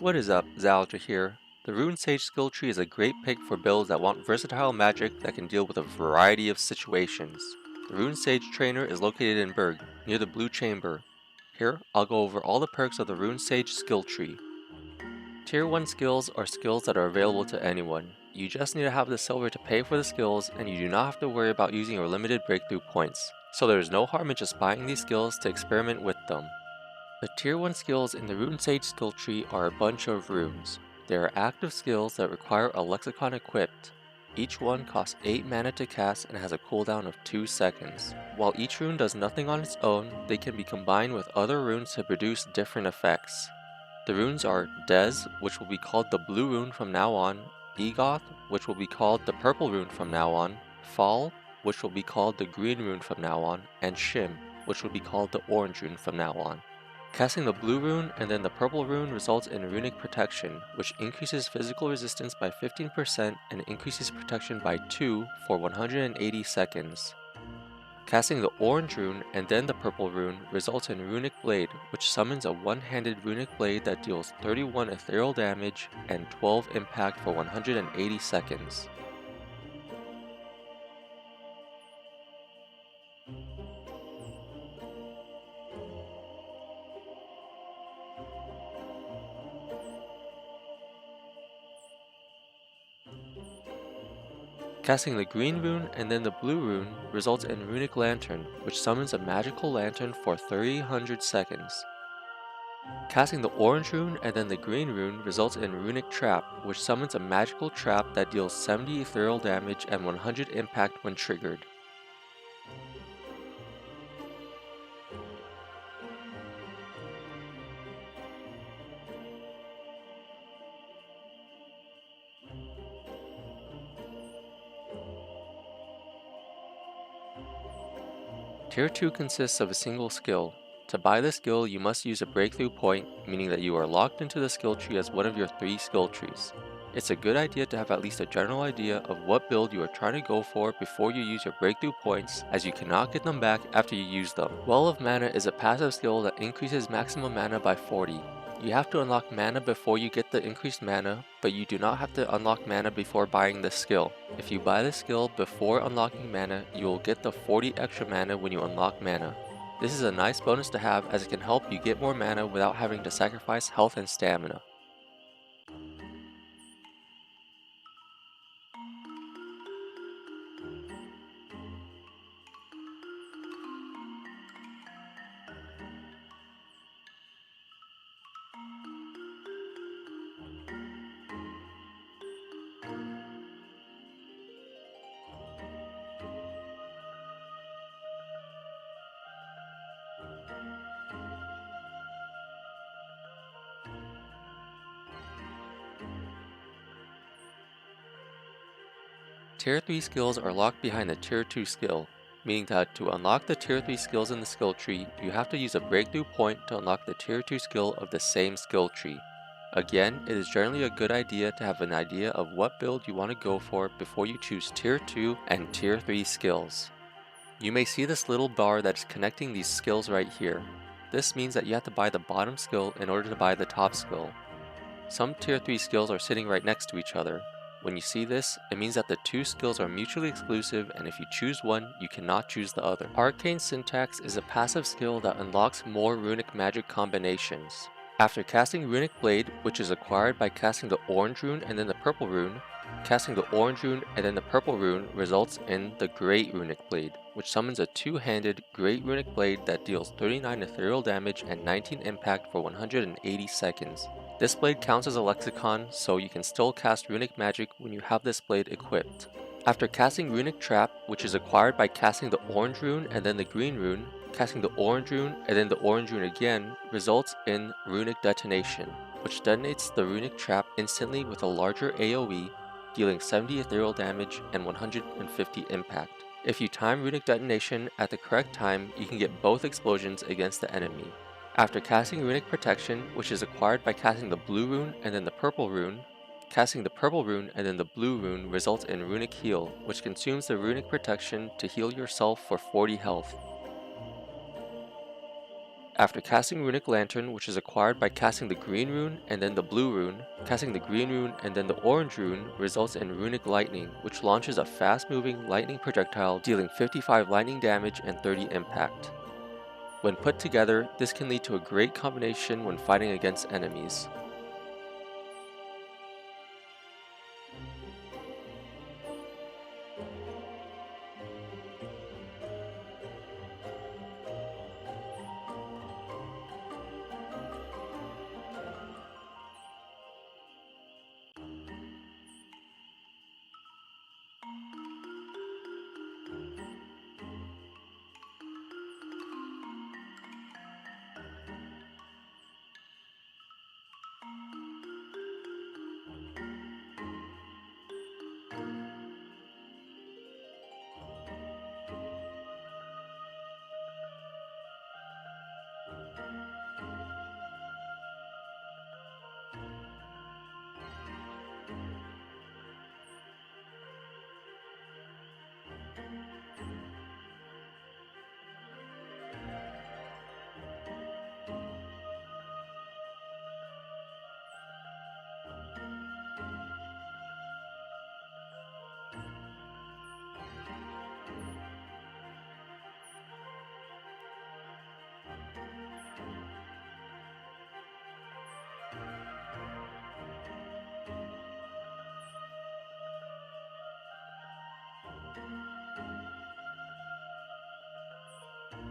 What is up, Xaliter here. The Rune Sage skill tree is a great pick for builds that want versatile magic that can deal with a variety of situations. The Rune Sage trainer is located in Berg, near the Blue Chamber. Here, I'll go over all the perks of the Rune Sage skill tree. Tier 1 skills are skills that are available to anyone. You just need to have the silver to pay for the skills, and you do not have to worry about using your limited breakthrough points. So there is no harm in just buying these skills to experiment with them. The Tier 1 skills in the Rune Sage skill tree are a bunch of runes. They are active skills that require a lexicon equipped. Each one costs 8 mana to cast and has a cooldown of 2 seconds. While each rune does nothing on its own, they can be combined with other runes to produce different effects. The runes are Dez, which will be called the blue rune from now on, Egoth, which will be called the purple rune from now on, Fall, which will be called the green rune from now on, and Shim, which will be called the orange rune from now on. Casting the blue rune and then the purple rune results in Runic Protection, which increases physical resistance by 15% and increases protection by 2 for 180 seconds. Casting the orange rune and then the purple rune results in Runic Blade, which summons a one-handed Runic Blade that deals 31 ethereal damage and 12 impact for 180 seconds. Casting the green rune and then the blue rune results in Runic Lantern, which summons a magical lantern for 300 seconds. Casting the orange rune and then the green rune results in Runic Trap, which summons a magical trap that deals 70 ethereal damage and 100 impact when triggered. Tier 2 consists of a single skill. To buy the skill, you must use a breakthrough point, meaning that you are locked into the skill tree as one of your 3 skill trees. It's a good idea to have at least a general idea of what build you are trying to go for before you use your breakthrough points, as you cannot get them back after you use them. Well of Mana is a passive skill that increases maximum mana by 40. You have to unlock mana before you get the increased mana, but you do not have to unlock mana before buying this skill. If you buy the skill before unlocking mana, you will get the 40 extra mana when you unlock mana. This is a nice bonus to have as it can help you get more mana without having to sacrifice health and stamina. Tier 3 skills are locked behind the Tier 2 skill, meaning that to unlock the Tier 3 skills in the skill tree, you have to use a breakthrough point to unlock the Tier 2 skill of the same skill tree. Again, it is generally a good idea to have an idea of what build you want to go for before you choose Tier 2 and Tier 3 skills. You may see this little bar that is connecting these skills right here. This means that you have to buy the bottom skill in order to buy the top skill. Some Tier 3 skills are sitting right next to each other. When you see this, it means that the 2 skills are mutually exclusive, and if you choose one, you cannot choose the other. Arcane Syntax is a passive skill that unlocks more runic magic combinations. After casting Runic Blade, which is acquired by casting the orange rune and then the purple rune, casting the orange rune and then the purple rune results in the Great Runic Blade, which summons a two-handed Great Runic Blade that deals 39 ethereal damage and 19 impact for 180 seconds. This blade counts as a lexicon, so you can still cast runic magic when you have this blade equipped. After casting Runic Trap, which is acquired by casting the orange rune and then the green rune, casting the orange rune and then the orange rune again results in Runic Detonation, which detonates the Runic Trap instantly with a larger AoE, dealing 70 ethereal damage and 150 impact. If you time Runic Detonation at the correct time, you can get both explosions against the enemy. After casting Runic Protection, which is acquired by casting the blue rune and then the purple rune, casting the purple rune and then the blue rune results in Runic Heal, which consumes the Runic Protection to heal yourself for 40 health. After casting Runic Lantern, which is acquired by casting the green rune and then the blue rune, casting the green rune and then the orange rune results in Runic Lightning, which launches a fast-moving lightning projectile dealing 55 lightning damage and 30 impact. When put together, this can lead to a great combination when fighting against enemies.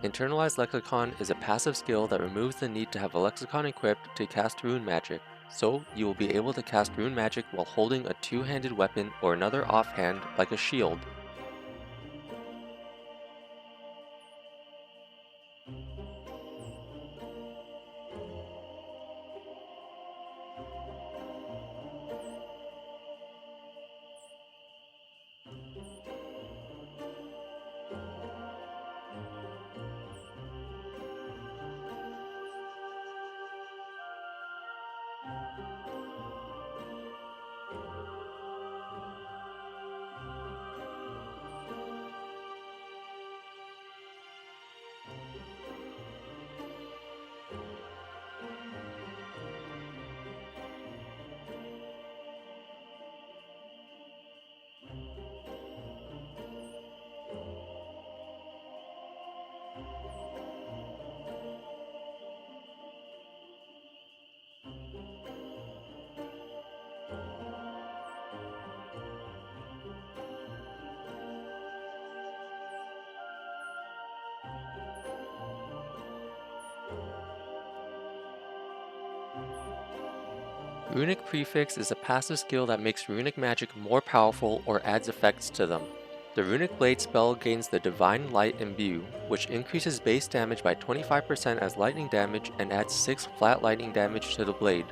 Internalized Lexicon is a passive skill that removes the need to have a lexicon equipped to cast rune magic, so you will be able to cast rune magic while holding a two-handed weapon or another offhand like a shield. Runic Prefix is a passive skill that makes runic magic more powerful or adds effects to them. The Runic Blade spell gains the Divine Light Imbue, which increases base damage by 25% as lightning damage and adds 6 flat lightning damage to the blade.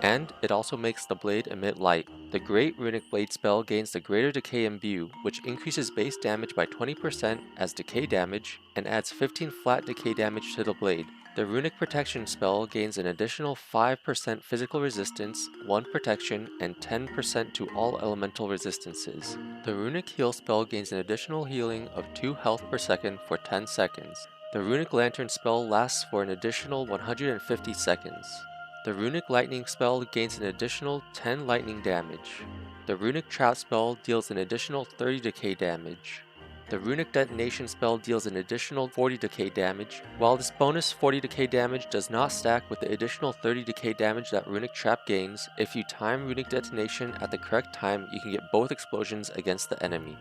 And it also makes the blade emit light. The Great Runic Blade spell gains the Greater Decay Imbue, which increases base damage by 20% as decay damage and adds 15 flat decay damage to the blade. The Runic Protection spell gains an additional 5% physical resistance, 1 protection, and 10% to all elemental resistances. The Runic Heal spell gains an additional healing of 2 health per second for 10 seconds. The Runic Lantern spell lasts for an additional 150 seconds. The Runic Lightning spell gains an additional 10 lightning damage. The Runic Trap spell deals an additional 30 decay damage. The Runic Detonation spell deals an additional 40 decay damage. While this bonus 40 decay damage does not stack with the additional 30 decay damage that Runic Trap gains, if you time Runic Detonation at the correct time, you can get both explosions against the enemy.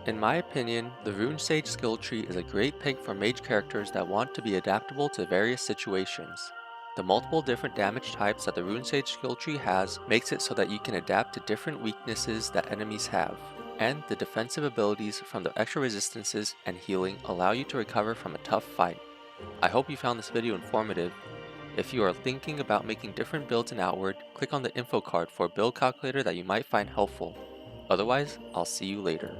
In my opinion, the Rune Sage skill tree is a great pick for mage characters that want to be adaptable to various situations. The multiple different damage types that the Rune Sage skill tree has makes it so that you can adapt to different weaknesses that enemies have, and the defensive abilities from the extra resistances and healing allow you to recover from a tough fight. I hope you found this video informative. If you are thinking about making different builds in Outward, click on the info card for a build calculator that you might find helpful. Otherwise, I'll see you later.